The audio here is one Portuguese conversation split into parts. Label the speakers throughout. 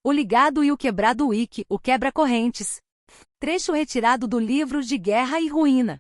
Speaker 1: O ligado e o quebrado Wiki, o quebra-correntes. Trecho retirado do livro de Guerra e Ruína.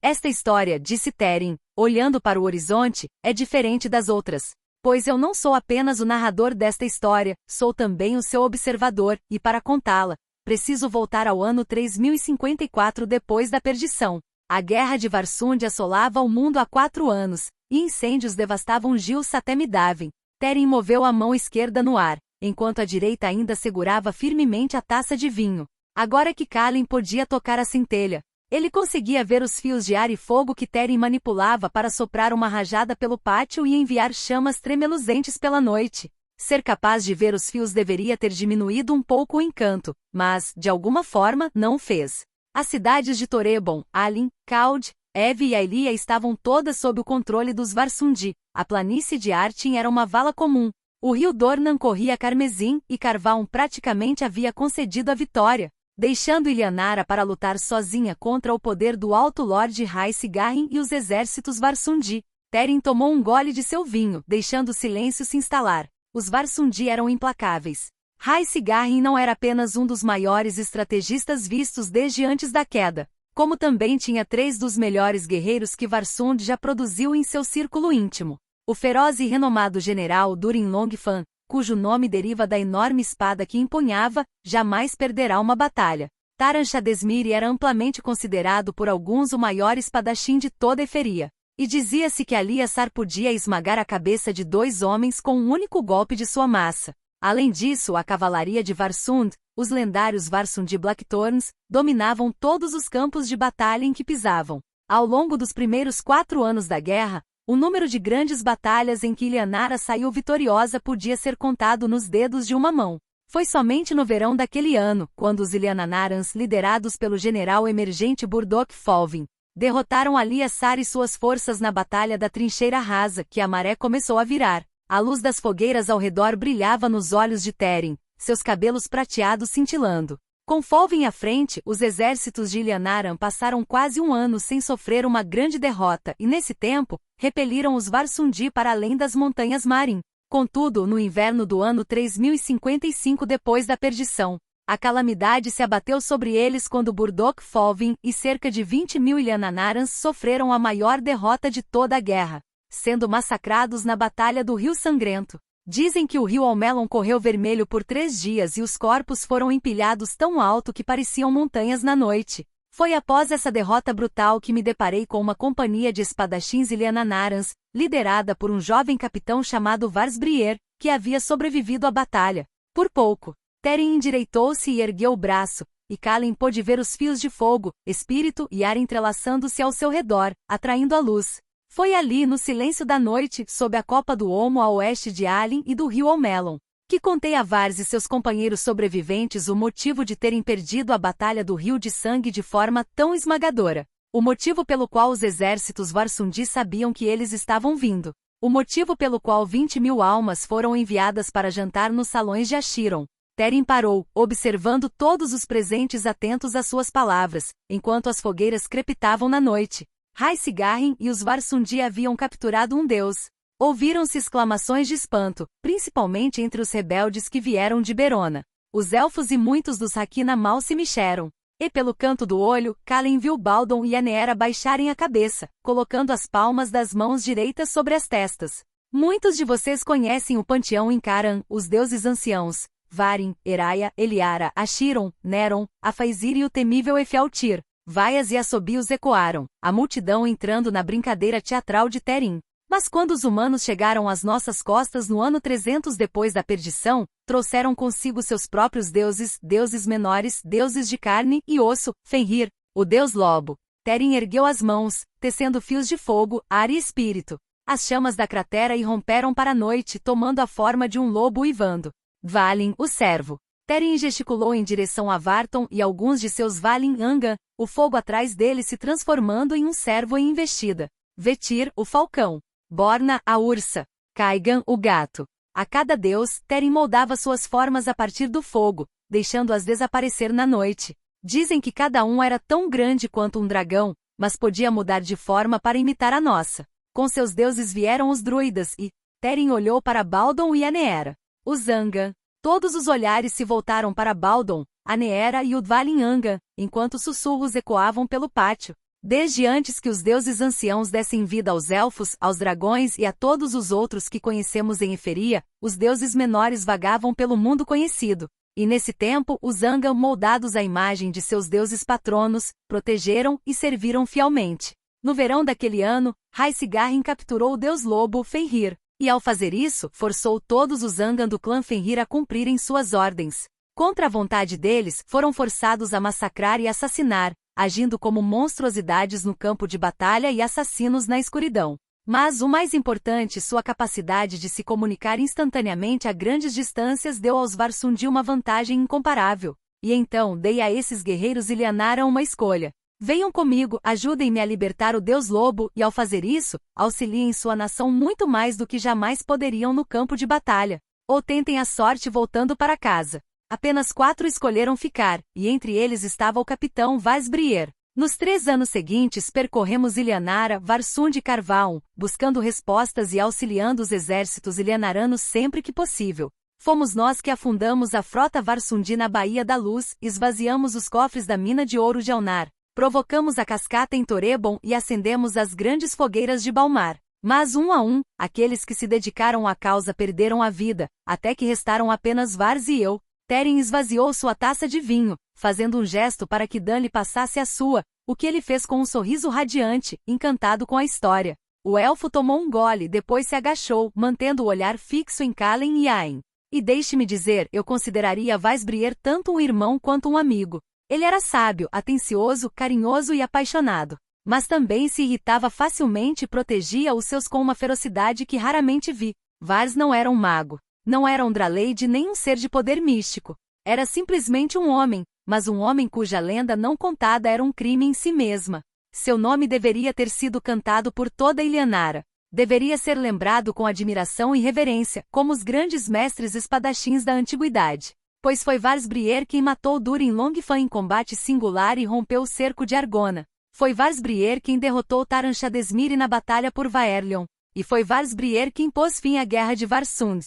Speaker 1: Esta história, disse Teren, olhando para o horizonte, é diferente das outras. Pois eu não sou apenas o narrador desta história, sou também o seu observador, e para contá-la, preciso voltar ao ano 3054 depois da perdição. A guerra de Varsund assolava o mundo há 4 anos, e incêndios devastavam Gil-Satemidavin. Teren moveu a mão esquerda no ar, enquanto a direita ainda segurava firmemente a taça de vinho. Agora que Kalin podia tocar a centelha, ele conseguia ver os fios de ar e fogo que Teren manipulava para soprar uma rajada pelo pátio e enviar chamas tremeluzentes pela noite. Ser capaz de ver os fios deveria ter diminuído um pouco o encanto, mas, de alguma forma, não o fez. As cidades de Torebon, Alin, Kald, Eve e Ailia estavam todas sob o controle dos Varsundi. A planície de Artin era uma vala comum. O rio Dornan corria carmesim e Carvalho praticamente havia concedido a vitória, deixando Ilhanara para lutar sozinha contra o poder do Alto Lorde Raisigarrin e os exércitos Varsundi. Teren tomou um gole de seu vinho, deixando o silêncio se instalar. Os Varsundi eram implacáveis. Raisigarrin não era apenas um dos maiores estrategistas vistos desde antes da queda, como também tinha 3 dos melhores guerreiros que Varsund já produziu em seu círculo íntimo. O feroz e renomado general Durin Longfan, cujo nome deriva da enorme espada que empunhava, jamais perderá uma batalha. Taran Shadesmiri era amplamente considerado por alguns o maior espadachim de toda Eferia, e dizia-se que Aliasar podia esmagar a cabeça de 2 homens com um único golpe de sua massa. Além disso, a cavalaria de Varsund, os lendários Varsundi Blackthorns, dominavam todos os campos de batalha em que pisavam. Ao longo dos primeiros 4 anos da guerra, o número de grandes batalhas em que Ilhanara saiu vitoriosa podia ser contado nos dedos de uma mão. Foi somente no verão daquele ano, quando os Ilhananarans, liderados pelo general emergente Burdock Folvin, derrotaram Aliasar e suas forças na Batalha da Trincheira Rasa, que a maré começou a virar. A luz das fogueiras ao redor brilhava nos olhos de Teren, seus cabelos prateados cintilando. Com Folvin à frente, os exércitos de Ilhanaran passaram quase 1 ano sem sofrer uma grande derrota e, nesse tempo, repeliram os Varsundi para além das montanhas Marin. Contudo, no inverno do ano 3055 depois da perdição, a calamidade se abateu sobre eles quando Burdock Folvin e cerca de 20.000 Ilhananarans sofreram a maior derrota de toda a guerra, sendo massacrados na Batalha do Rio Sangrento. Dizem que o rio Almelon correu vermelho por 3 dias e os corpos foram empilhados tão alto que pareciam montanhas na noite. Foi após essa derrota brutal que me deparei com uma companhia de espadachins Ilhananarans, liderada por um jovem capitão chamado Varsbrier, que havia sobrevivido à batalha. Por pouco, Teren endireitou-se e ergueu o braço, e Kalin pôde ver os fios de fogo, espírito e ar entrelaçando-se ao seu redor, atraindo a luz. Foi ali, no silêncio da noite, sob a copa do Olmo a oeste de Alin e do rio Almelon, que contei a Vars e seus companheiros sobreviventes o motivo de terem perdido a Batalha do Rio de Sangue de forma tão esmagadora. O motivo pelo qual os exércitos Varsundi sabiam que eles estavam vindo. O motivo pelo qual 20.000 almas foram enviadas para jantar nos salões de Ashiron. Teren parou, observando todos os presentes atentos às suas palavras, enquanto as fogueiras crepitavam na noite. Raisigarrin e os Varsundi haviam capturado um deus. Ouviram-se exclamações de espanto, principalmente entre os rebeldes que vieram de Berona. Os elfos e muitos dos Hakina mal se mexeram. E pelo canto do olho, Kalin viu Baldon e Aneera baixarem a cabeça, colocando as palmas das mãos direitas sobre as testas. Muitos de vocês conhecem o panteão em Karan, os deuses anciãos, Varin, Eraia, Eliara, Ashiron, Neron, Afaizir e o temível Efialtir. Vaias e assobios ecoaram, a multidão entrando na brincadeira teatral de Teren. Mas quando os humanos chegaram às nossas costas no ano 300 depois da perdição, trouxeram consigo seus próprios deuses, deuses menores, deuses de carne e osso, Fenrir, o deus lobo. Teren ergueu as mãos, tecendo fios de fogo, ar e espírito. As chamas da cratera irromperam para a noite, tomando a forma de um lobo uivando. Valin, o servo. Teren gesticulou em direção a Varton e alguns de seus Valin Angan, o fogo atrás dele se transformando em um servo em investida. Vetir, o falcão. Borna, a ursa. Kaigan, o gato. A cada deus, Teren moldava suas formas a partir do fogo, deixando-as desaparecer na noite. Dizem que cada um era tão grande quanto um dragão, mas podia mudar de forma para imitar a nossa. Com seus deuses vieram os druidas e Teren olhou para Baldon e Aneera. Os Angan. Todos os olhares se voltaram para Baldon, a Neera e o Dvalin-Angan, enquanto sussurros ecoavam pelo pátio. Desde antes que os deuses anciãos dessem vida aos elfos, aos dragões e a todos os outros que conhecemos em Eferia, os deuses menores vagavam pelo mundo conhecido. E nesse tempo, os Angan, moldados à imagem de seus deuses patronos, protegeram e serviram fielmente. No verão daquele ano, Raisig-Garren capturou o deus lobo Fenrir, e ao fazer isso, forçou todos os Angan do clã Fenrir a cumprirem suas ordens. Contra a vontade deles, foram forçados a massacrar e assassinar, agindo como monstruosidades no campo de batalha e assassinos na escuridão. Mas o mais importante, sua capacidade de se comunicar instantaneamente a grandes distâncias deu aos Varsundi uma vantagem incomparável. E então dei a esses guerreiros Illianara uma escolha. Venham comigo, ajudem-me a libertar o Deus Lobo, e ao fazer isso, auxiliem sua nação muito mais do que jamais poderiam no campo de batalha. Ou tentem a sorte voltando para casa. Apenas 4 escolheram ficar, e entre eles estava o capitão Vaz-Brier. Nos 3 anos seguintes percorremos Illianara, Varsund e Carvaun, buscando respostas e auxiliando os exércitos illianaranos sempre que possível. Fomos nós que afundamos a frota Varsundi na Baía da Luz, esvaziamos os cofres da mina de ouro de Elnar, provocamos a cascata em Torebon e acendemos as grandes fogueiras de Balmar. Mas um a um, aqueles que se dedicaram à causa perderam a vida, até que restaram apenas Vars e eu. Teren esvaziou sua taça de vinho, fazendo um gesto para que Dan lhe passasse a sua, o que ele fez com um sorriso radiante, encantado com a história. O elfo tomou um gole, depois se agachou, mantendo o olhar fixo em Kalen e Ain. E deixe-me dizer, eu consideraria Vaz-Brier tanto um irmão quanto um amigo. Ele era sábio, atencioso, carinhoso e apaixonado. Mas também se irritava facilmente e protegia os seus com uma ferocidade que raramente vi. Vars não era um mago. Não era um Draleid nem um ser de poder místico. Era simplesmente um homem, mas um homem cuja lenda não contada era um crime em si mesma. Seu nome deveria ter sido cantado por toda Illianara. Deveria ser lembrado com admiração e reverência, como os grandes mestres espadachins da antiguidade. Pois foi Vars-Brier quem matou Durin Longfang em combate singular e rompeu o cerco de Argona. Foi Vars-Brier quem derrotou Taran-Shadesmiri na batalha por Vaerlion. E foi Vars-Brier quem pôs fim à guerra de Varsund.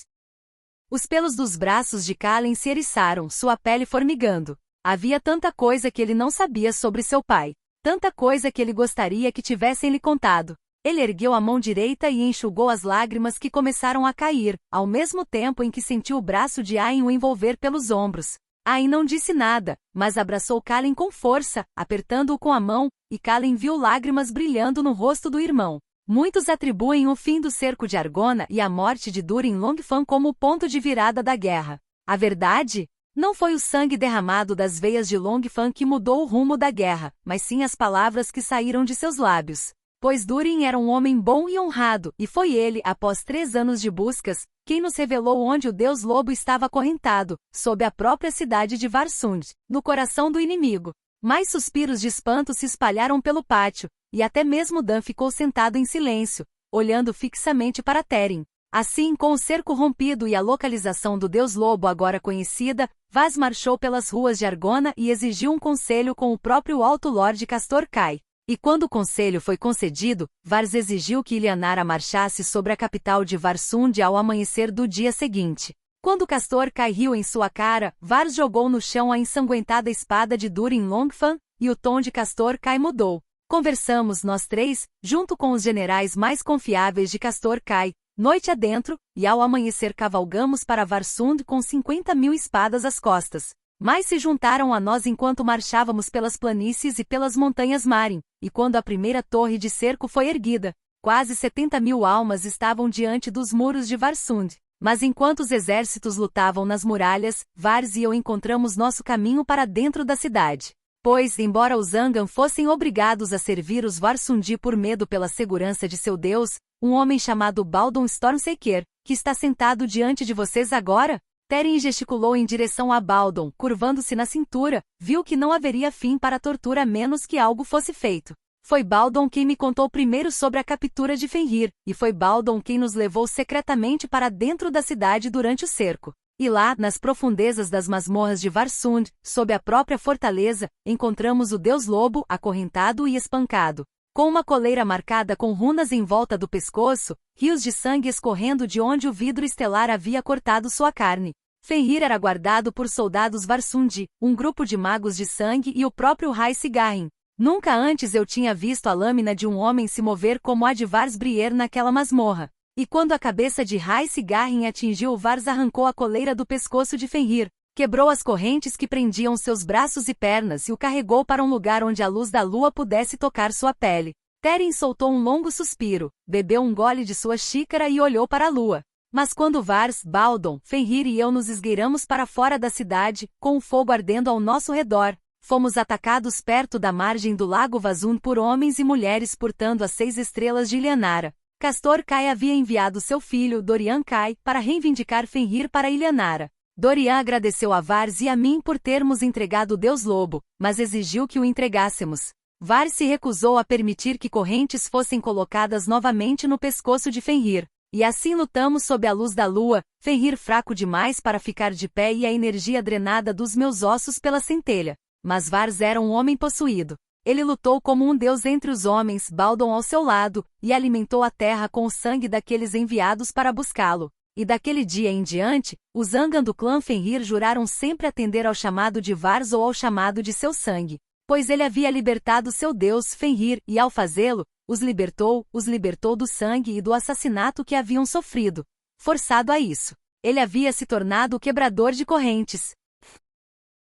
Speaker 1: Os pelos dos braços de Kalen se eriçaram, sua pele formigando. Havia tanta coisa que ele não sabia sobre seu pai. Tanta coisa que ele gostaria que tivessem lhe contado. Ele ergueu a mão direita e enxugou as lágrimas que começaram a cair, ao mesmo tempo em que sentiu o braço de Ain o envolver pelos ombros. Ain não disse nada, mas abraçou Kalen com força, apertando-o com a mão, e Kalen viu lágrimas brilhando no rosto do irmão. Muitos atribuem o fim do cerco de Argona e a morte de Durin Longfang como o ponto de virada da guerra. A verdade? Não foi o sangue derramado das veias de Longfang que mudou o rumo da guerra, mas sim as palavras que saíram de seus lábios. Pois Durin era um homem bom e honrado, e foi ele, após 3 anos de buscas, quem nos revelou onde o Deus Lobo estava acorrentado, sob a própria cidade de Varsund, no coração do inimigo. Mais suspiros de espanto se espalharam pelo pátio, e até mesmo Dan ficou sentado em silêncio, olhando fixamente para Teren. Assim, com o cerco rompido e a localização do Deus Lobo agora conhecida, Vaz marchou pelas ruas de Argona e exigiu um conselho com o próprio Alto Lorde Castor Kai. E quando o conselho foi concedido, Vars exigiu que Illianara marchasse sobre a capital de Varsund ao amanhecer do dia seguinte. Quando Castor Kai riu em sua cara, Vars jogou no chão a ensanguentada espada de Durin Longfang, e o tom de Castor Kai mudou. Conversamos nós 3, junto com os generais mais confiáveis de Castor Kai, noite adentro, e ao amanhecer cavalgamos para Varsund com 50.000 espadas às costas. Mais se juntaram a nós enquanto marchávamos pelas planícies e pelas montanhas Marin, e quando a primeira torre de cerco foi erguida, quase 70.000 almas estavam diante dos muros de Varsund. Mas enquanto os exércitos lutavam nas muralhas, Vars e eu encontramos nosso caminho para dentro da cidade. Pois, embora os Angan fossem obrigados a servir os Varsundi por medo pela segurança de seu deus, um homem chamado Baldon Stormseeker, que está sentado diante de vocês agora? Teren gesticulou em direção a Baldon, curvando-se na cintura, viu que não haveria fim para a tortura a menos que algo fosse feito. Foi Baldon quem me contou primeiro sobre a captura de Fenrir, e foi Baldon quem nos levou secretamente para dentro da cidade durante o cerco. E lá, nas profundezas das masmorras de Varsund, sob a própria fortaleza, encontramos o Deus Lobo, acorrentado e espancado. Com uma coleira marcada com runas em volta do pescoço, rios de sangue escorrendo de onde o vidro estelar havia cortado sua carne. Fenrir era guardado por soldados Varsundi, um grupo de magos de sangue e o próprio Hraesgarin. Nunca antes eu tinha visto a lâmina de um homem se mover como a de Vars Brier naquela masmorra. E quando a cabeça de Hraesgarin atingiu Vars, arrancou a coleira do pescoço de Fenrir, quebrou as correntes que prendiam seus braços e pernas e o carregou para um lugar onde a luz da lua pudesse tocar sua pele. Teren soltou um longo suspiro, bebeu um gole de sua xícara e olhou para a lua. Mas quando Vars, Baldon, Fenrir e eu nos esgueiramos para fora da cidade, com o fogo ardendo ao nosso redor, fomos atacados perto da margem do lago Vazun por homens e mulheres portando as 6 estrelas de Ilhanara. Castor Kai havia enviado seu filho, Dorian Kai, para reivindicar Fenrir para Ilhanara. Dorian agradeceu a Vars e a mim por termos entregado o Deus Lobo, mas exigiu que o entregássemos. Vars se recusou a permitir que correntes fossem colocadas novamente no pescoço de Fenrir. E assim lutamos sob a luz da lua, Fenrir fraco demais para ficar de pé e a energia drenada dos meus ossos pela centelha. Mas Vars era um homem possuído. Ele lutou como um deus entre os homens, Baldon ao seu lado, e alimentou a terra com o sangue daqueles enviados para buscá-lo. E daquele dia em diante, os Angan do clã Fenrir juraram sempre atender ao chamado de Vars ou ao chamado de seu sangue. Pois ele havia libertado seu deus Fenrir e, ao fazê-lo, os libertou do sangue e do assassinato que haviam sofrido. Forçado a isso, ele havia se tornado o quebrador de correntes.